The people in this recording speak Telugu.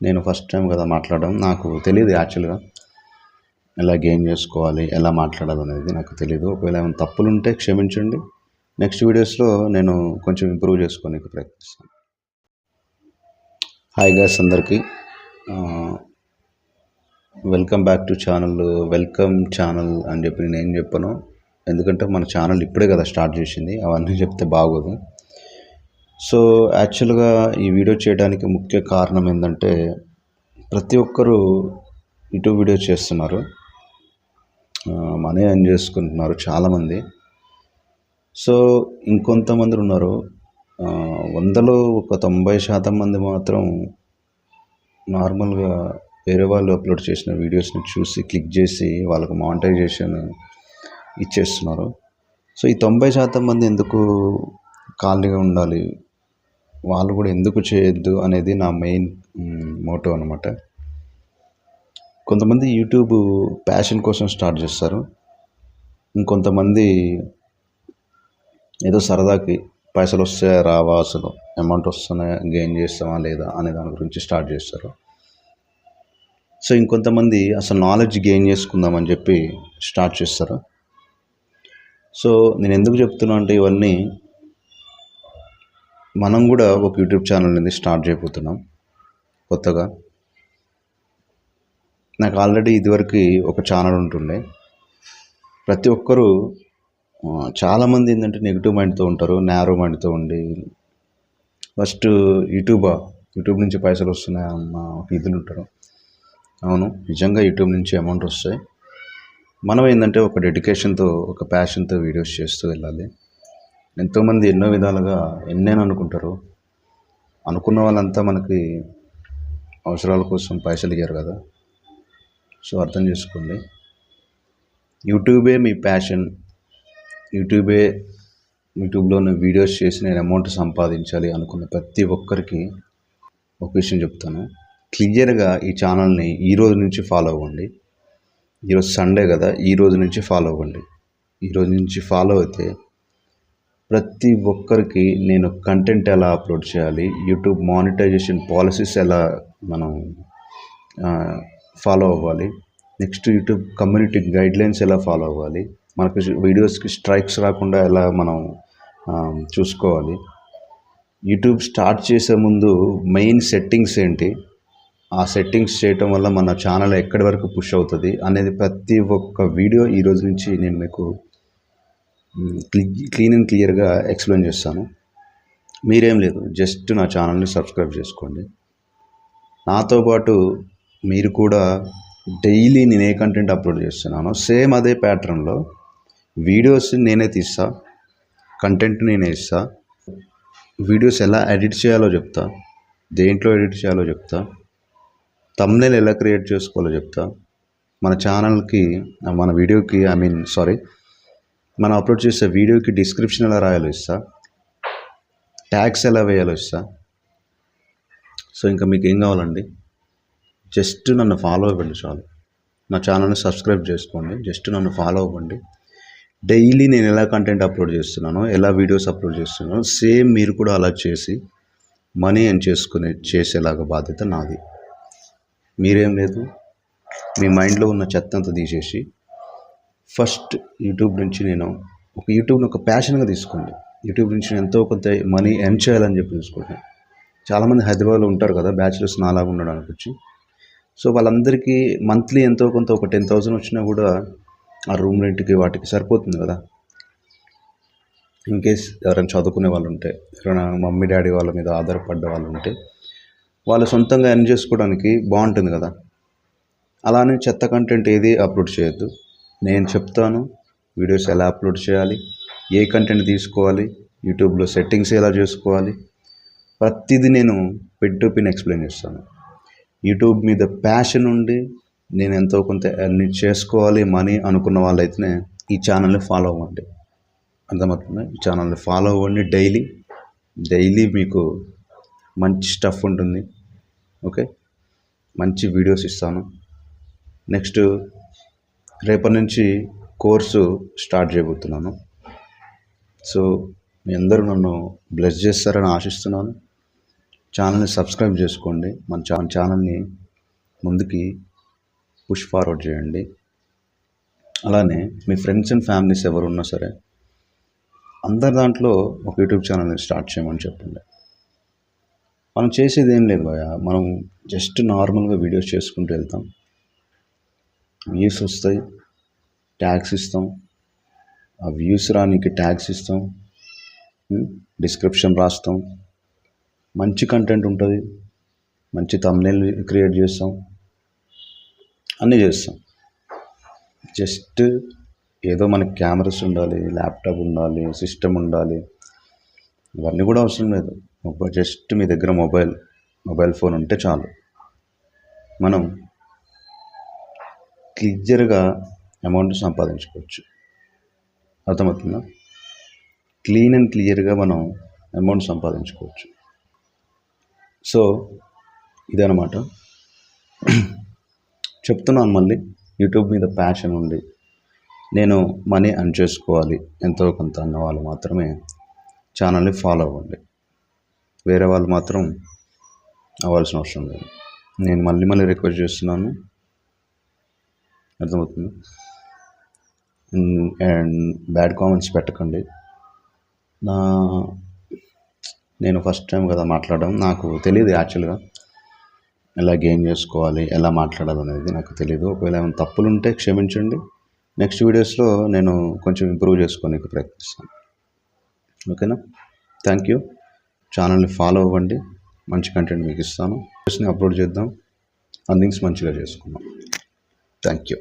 నేను ఫస్ట్ టైం కదా మాట్లాడడం. నాకు తెలీదు యాక్చువల్‌గా. ఎలా గెయిన్ చేసుకోవాలి, ఎలా మాట్లాడాలనేది నాకు తెలీదు. ఒకవేళ ఏమైనా తప్పులుంటే క్షమించండి. నెక్స్ట్ వీడియోస్‌లో నేను కొంచెం ఇంప్రూవ్ చేసుకోనీకి ప్రయత్నిస్తాను. హాయ్ గైస్ అందరికీ. Welcome back to channel. Welcome channel అని చెప్పి నేనేం చెప్పను. ఎందుకంటే మన ఛానల్ ఇప్పుడే కదా స్టార్ట్ చేసింది. అవన్నీ చెప్తే బాగోదు. సో యాక్చువల్గా ఈ వీడియో చేయడానికి ముఖ్య కారణం ఏంటంటే, ప్రతి ఒక్కరూ యూట్యూబ్ వీడియో చేస్తున్నారు, మనీ ఎర్న్ చేసుకుంటున్నారు చాలామంది. సో ఇంకొంతమంది ఉన్నారు, 100లో ఒక 90% మంది మాత్రం నార్మల్గా వేరే వాళ్ళు అప్లోడ్ చేసిన వీడియోస్ని చూసి క్లిక్ చేసి వాళ్ళకు మానిటైజేషన్ ఇచ్చేస్తున్నారు. సో ఈ 90% మంది ఎందుకు ఖాళీగా ఉండాలి, వాళ్ళు కూడా ఎందుకు చేయొద్దు అనేది నా మెయిన్ మోటో అనమాట. కొంతమంది యూట్యూబ్ ప్యాషన్ కోసం స్టార్ట్ చేస్తారు. ఇంకొంతమంది ఏదో సరదాకి పైసలు వస్తాయా రావా, అసలు అమౌంట్ వస్తున్నాయా, గెయిన్ చేస్తామా లేదా అనే దాని గురించి స్టార్ట్ చేస్తారు. సో ఇంకొంతమంది అసలు నాలెడ్జ్ గెయిన్ చేసుకుందామని చెప్పి స్టార్ట్ చేస్తారు. సో నేను ఎందుకు చెప్తున్నా అంటే, ఇవన్నీ మనం కూడా ఒక యూట్యూబ్ ఛానల్ అనేది స్టార్ట్ చేయబోతున్నాం కొత్తగా. నాకు ఆల్రెడీ ఇదివరకు ఒక ఛానల్ ఉంటుండే. ప్రతి ఒక్కరూ చాలామంది ఏంటంటే నెగిటివ్ మైండ్తో ఉంటారు, నేరో మైండ్తో ఉండి ఫస్ట్ యూట్యూబ్ నుంచి పైసలు వస్తున్నాయి అన్న ఒక ఇదిలో ఉంటారు. అవును, నిజంగా యూట్యూబ్ నుంచి అమౌంట్ వస్తాయి. మనం ఏంటంటే ఒక డెడికేషన్తో, ఒక ప్యాషన్తో వీడియోస్ చేస్తూ వెళ్ళాలి. ఎంతోమంది ఎన్నో విధాలుగా ఎన్నైనా అనుకుంటారు. అనుకున్న వాళ్ళంతా మనకి అవసరాల కోసం పైసలు ఇవ్వరు కదా. సో అర్థం చేసుకోండి, యూట్యూబే మీ ప్యాషన్. యూట్యూబ్లో నేను వీడియోస్ చేసి నేను అమౌంట్ సంపాదించాలి అనుకున్న ప్రతి ఒక్కరికి ఒక విషయం చెప్తాను. క్లియర్గా ఈ ఛానల్ని ఈ రోజు నుంచి ఫాలో అవ్వండి. ఈరోజు సండే కదా, ఈ రోజు నుంచి ఫాలో అవ్వండి. ఈరోజు నుంచి ఫాలో అయితే ప్రతి ఒక్కరికి నేను కంటెంట్ ఎలా అప్లోడ్ చేయాలి, యూట్యూబ్ మానిటైజేషన్ పాలసీస్ ఎలా మనం ఫాలో అవ్వాలి, నెక్స్ట్ యూట్యూబ్ కమ్యూనిటీ గైడ్లైన్స్ ఎలా ఫాలో అవ్వాలి, మనకు వీడియోస్కి స్ట్రైక్స్ రాకుండా ఎలా మనం చూసుకోవాలి, యూట్యూబ్ స్టార్ట్ చేసే ముందు మెయిన్ సెట్టింగ్స్ ఏంటి, ఆ సెట్టింగ్స్ చేయటం వల్ల మన ఛానల్ ఎక్కడి వరకు పుష్ అవుతుంది అనేది ప్రతి ఒక్క వీడియో ఈరోజు నుంచి నేను మీకు క్లీన్ అండ్ క్లియర్గా ఎక్స్ప్లెయిన్ చేస్తాను. మీరేం లేదు, జస్ట్ నా ఛానల్ని సబ్స్క్రైబ్ చేసుకోండి. నాతో పాటు మీరు కూడా డైలీ నేను ఏ కంటెంట్ అప్లోడ్ చేస్తున్నానో సేమ్ అదే ప్యాటర్న్లో వీడియోస్ నేనే తీస్తా, కంటెంట్ నేనే ఇస్తా, వీడియోస్ ఎలా ఎడిట్ చేయాలో చెప్తా, దేంట్లో ఎడిట్ చేయాలో చెప్తా, థంబ్నెయిల్ ఎలా క్రియేట్ చేసుకోవాలో చెప్తా, మన ఛానల్కి మన వీడియోకి మనం అప్లోడ్ చేసే వీడియోకి డిస్క్రిప్షన్ ఎలా రాయాలో ఇస్తా, ట్యాగ్స్ ఎలా వేయాలో ఇస్తా. సో ఇంకా మీకు ఏం కావాలండి, జస్ట్ నన్ను ఫాలో అవ్వండి చాలు. నా ఛానల్ని సబ్స్క్రైబ్ చేసుకోండి, జస్ట్ నన్ను ఫాలో అవ్వండి. డైలీ నేను ఎలా కంటెంట్ అప్లోడ్ చేస్తున్నానో, ఎలా వీడియోస్ అప్లోడ్ చేస్తున్నానో సేమ్ మీరు కూడా అలా చేసి మనీ ఎర్న్ చేసేలాగా బాధ్యత నాది. మీరేం లేదు, మీ మైండ్లో ఉన్న చెత్త అంతా తీసేసి ఫస్ట్ యూట్యూబ్ని ఒక ప్యాషన్గా తీసుకోండి. యూట్యూబ్ నుంచి ఎంతో కొంత మనీ ఎర్న్ చేయాలని చెప్పి చూసుకుంటాను. చాలామంది హైదరాబాద్లో ఉంటారు కదా, బ్యాచిలర్స్ నాలాగా ఉండడానికి వచ్చి. సో వాళ్ళందరికీ మంత్లీ ఎంతో కొంత ఒక 10,000 వచ్చినా కూడా ఆ రూమ్ రెంట్కి వాటికి సరిపోతుంది కదా. ఇన్ కేస్ ఎవరైనా చదువుకునే వాళ్ళు ఉంటే, ఎవరైనా మమ్మీ డాడీ వాళ్ళ మీద ఆధారపడ్డ వాళ్ళు ఉంటే, వాళ్ళు సొంతంగా ఎర్న్ చేసుకోవడానికి బాగుంటుంది కదా. అలానే చెత్త కంటెంట్ ఏది అప్లోడ్ చేయొద్దు. నేను చెప్తాను వీడియోస్ ఎలా అప్లోడ్ చేయాలి, ఏ కంటెంట్ తీసుకోవాలి, యూట్యూబ్లో సెట్టింగ్స్ ఎలా చేసుకోవాలి, ప్రతిదీ నేను పిన్ టు పిన్ ఎక్స్ప్లెయిన్ చేస్తాను. యూట్యూబ్ మీద ప్యాషన్ ఉండి నేను ఎంతో కొంత ఎర్న్ చేసుకోవాలి మనీ అనుకున్న వాళ్ళైతేనే ఈ ఛానల్ని ఫాలో అవ్వండి. అర్థమవుతుంది? ఈ ఛానల్ని ఫాలో అవ్వండి. డైలీ మీకు మంచి స్టఫ్ ఉంటుంది. ఓకే, మంచి వీడియోస్ ఇస్తాను. నెక్స్ట్ రేపటి నుంచి కోర్సు స్టార్ట్ చేయబోతున్నాను. సో మీ అందరూ నన్ను బ్లెస్ చేస్తారని ఆశిస్తున్నాను. ఛానల్ని సబ్స్క్రైబ్ చేసుకోండి. మన ఛానల్ని ముందుకి పుష్ ఫార్వర్డ్ చేయండి. అలానే మీ ఫ్రెండ్స్ అండ్ ఫ్యామిలీస్ ఎవరున్నా సరే అందరి దాంట్లో ఒక యూట్యూబ్ ఛానల్ని స్టార్ట్ చేయమని చెప్పండి. మనం చేసేది ఏం లేదు భయ్యా, మనం జస్ట్ నార్మల్గా వీడియోస్ చేసుకుంటూ వెళ్తాం, వ్యూస్ వస్తాయి, ట్యాగ్స్ ఇస్తాం, ఆ వ్యూస్ రానికి ట్యాగ్స్ ఇస్తాం, డిస్క్రిప్షన్ రాస్తాం, మంచి కంటెంట్ ఉంటుంది, మంచి థంబ్నెయిల్ క్రియేట్ చేస్తాం, అన్నీ చేస్తాం. జస్ట్ ఏదో మనకి కెమెరాస్ ఉండాలి, ల్యాప్టాప్ ఉండాలి, సిస్టమ్ ఉండాలి, ఇవన్నీ కూడా అవసరం లేదు. జస్ట్ మీ దగ్గర మొబైల్ ఫోన్ ఉంటే చాలు. మనం క్లియర్గా అమౌంట్ సంపాదించుకోవచ్చు. అర్థమవుతుందా? క్లీన్ అండ్ క్లియర్గా మనం అమౌంట్ సంపాదించుకోవచ్చు. సో ఇదనమాట చెప్తున్నాను. మళ్ళీ యూట్యూబ్ మీద ప్యాషన్ ఉండి నేను మనీ ఎర్న్ చేసుకోవాలి ఎంతో కొంత అన్న వాళ్ళు మాత్రమే ఛానల్ని ఫాలో అవ్వండి. వేరే వాళ్ళు మాత్రం అవ్వాల్సిన అవసరం లేదు. నేను మళ్ళీ రిక్వెస్ట్ చేస్తున్నాను. అర్థమవుతుంది? అండ్ బ్యాడ్ కామెంట్స్ పెట్టకండి. నేను ఫస్ట్ టైం కదా మాట్లాడడం, నాకు తెలియదు యాక్చువల్గా ఎలా గెయిన్ చేసుకోవాలి, ఎలా మాట్లాడాలనేది నాకు తెలియదు. ఒకవేళ ఏమైనా తప్పులు ఉంటే క్షమించండి. నెక్స్ట్ వీడియోస్లో నేను కొంచెం ఇంప్రూవ్ చేసుకోనికి ప్రయత్నిస్తాను. ఓకేనా? Thank you. ఛానల్ని ఫాలో అవ్వండి, మంచి కంటెంట్ మీకు ఇస్తాను. వీడియోస్ని అప్లోడ్ చేద్దాం, అర్నింగ్స్ మంచిగా చేసుకుందాం. Thank you.